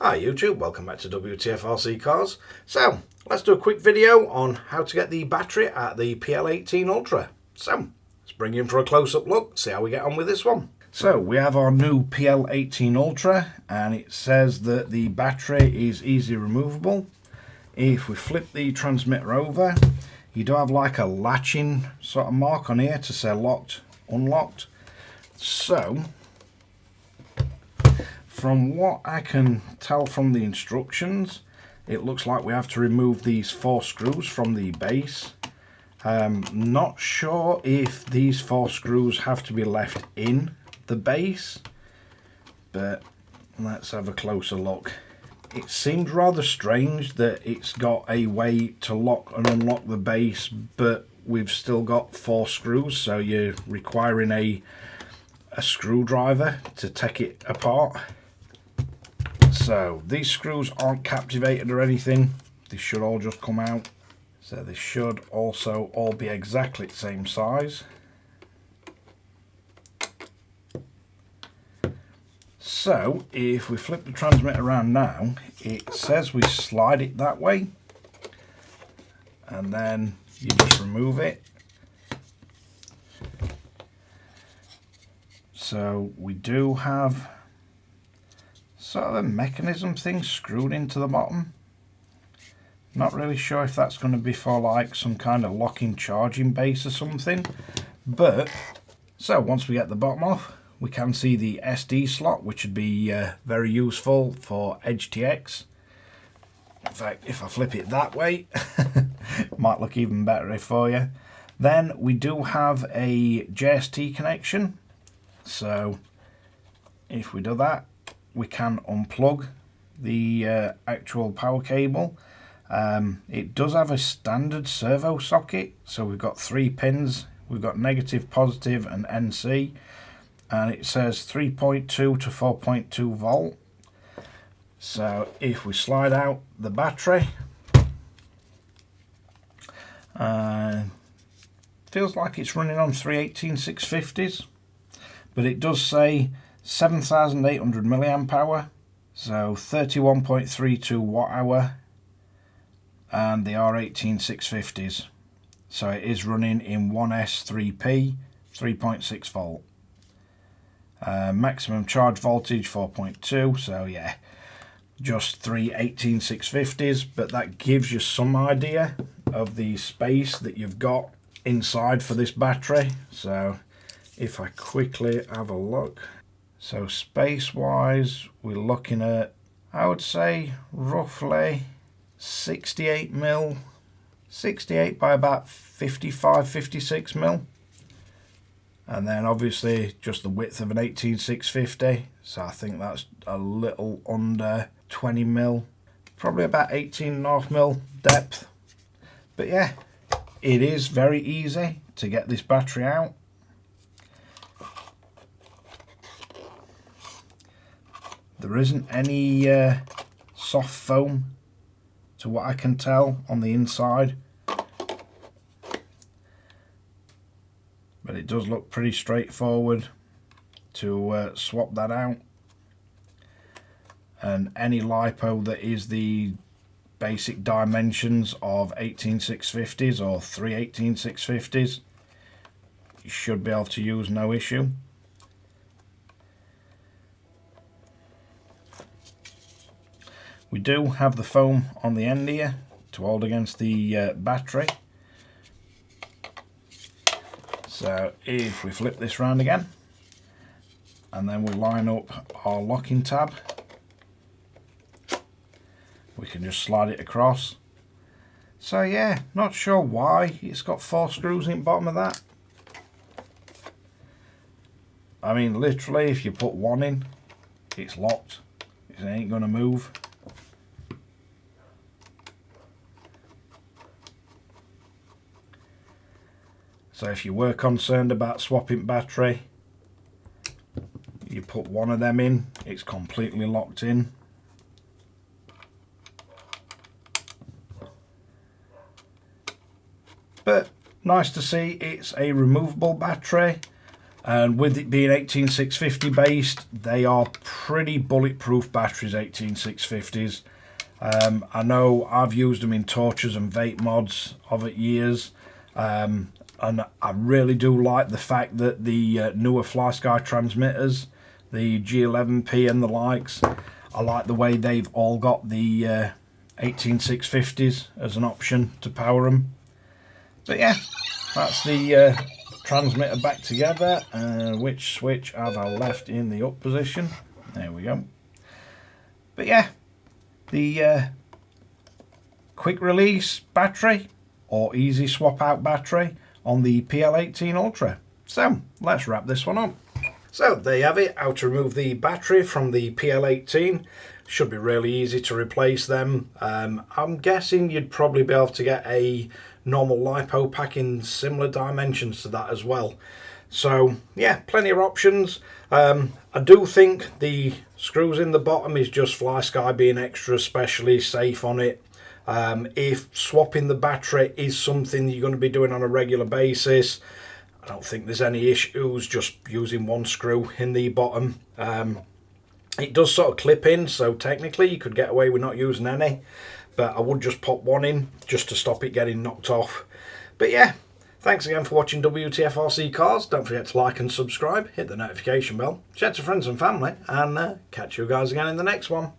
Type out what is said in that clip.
Hi YouTube, welcome back to Wtf Rc Cars. So, let's do a quick video on how to get the battery at the PL18 Ultra. So, let's bring you in for a close-up look, see how we get on with this one. So, we have our new PL18 Ultra, and it says that the battery is easily removable. If we flip the transmitter over, you do have like a latching sort of mark on here to say locked, unlocked. So, from what I can tell from the instructions, it looks like we have to remove these 4 screws from the base. Not sure if these 4 screws have to be left in the base, but let's have a closer look. It seems rather strange that it's got a way to lock and unlock the base, but we've still got 4 screws, so you're requiring a screwdriver to take it apart. So these screws aren't captivated or anything, they should all just come out. So they should also all be exactly the same size. So if we flip the transmitter around now, it says we slide it that way and then you just remove it. So we do have sort of a mechanism thing screwed into the bottom. Not really sure if that's going to be for like some kind of locking charging base or something, but so once we get the bottom off, we can see the SD slot, which would be very useful for HTX. In fact, if I flip it that way, it might look even better for you. Then we do have a JST connection, so if we do that, we can unplug the actual power cable. It does have a standard servo socket, so we've got 3 pins. We've got negative, positive and NC, and it says 3.2 to 4.2 volt. So if we slide out the battery, feels like it's running on 318/650s, but it does say 7,800 milliamp hour, so 31.32 watt hour, and they are 18650s, so it is running in 1S3P 3.6 volt. Maximum charge voltage 4.2, so yeah, just 3 18650s, but that gives you some idea of the space that you've got inside for this battery. So if I quickly have a look, so space wise we're looking at, I would say roughly 68 mil, 68 by about 55-56 mil, and then obviously just the width of an 18650, so I think that's a little under 20 mil, probably about 18.5 mil depth. But yeah, it is very easy to get this battery out. There isn't any soft foam to what I can tell on the inside, but it does look pretty straightforward to swap that out. And any LiPo that is the basic dimensions of 18650s or 3 18650s, you should be able to use no issue. We do have the foam on the end here to hold against the battery. So if we flip this round again, and then we line up our locking tab, we can just slide it across. So yeah, not sure why it's got 4 screws in the bottom of that. I mean, literally, if you put 1 in, it's locked. It ain't gonna move. So if you were concerned about swapping battery, you put 1 of them in, it's completely locked in. But nice to see it's a removable battery. And with it being 18650 based, they are pretty bulletproof batteries, 18650s. I know I've used them in torches and vape mods of it years, and I really do like the fact that the newer FLYSKY transmitters, the G11P and the likes, I like the way they've all got the 18650s as an option to power them. But yeah, that's the transmitter back together. Which switch have I left in the up position? There we go. But yeah, the quick release battery or easy swap out battery on the PL18 Ultra. So let's wrap this one up. So there you have it, how to remove the battery from the PL18. Should be really easy to replace them. I'm guessing you'd probably be able to get a normal LiPo pack in similar dimensions to that as well. So yeah, plenty of options. I do think the screws in the bottom is just FLYSKY being extra especially safe on it. If swapping the battery is something you're going to be doing on a regular basis, I don't think there's any issues just using one screw in the bottom. It does sort of clip in, so technically you could get away with not using any, but I would just pop one in just to stop it getting knocked off. But yeah, thanks again for watching Wtf Rc Cars. Don't forget to like and subscribe, hit the notification bell, share to friends and family, and catch you guys again in the next one.